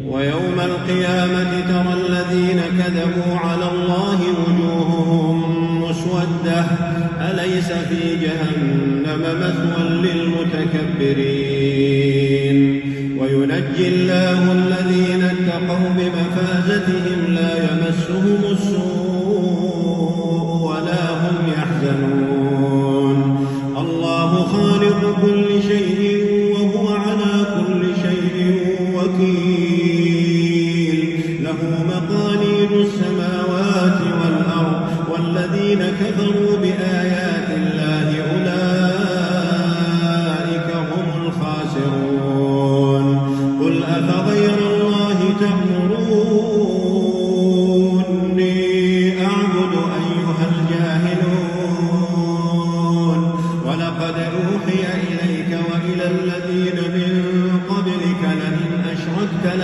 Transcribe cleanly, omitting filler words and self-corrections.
ويوم القيامة ترى الذين كذبوا على الله وجوههم مسودة أليس في جهنم مثوى للمتكبرين وينجي الله الذين اتقوا بمفازتهم لا يمسهم السوء ولا هم يحزنون الله خالق كل شيء وهو على كل شيء وكيل له مقاليد السماوات والأرض والذين كفروا بآيات الله أولئك هم الخاسرون قل أفغير الله تأمرون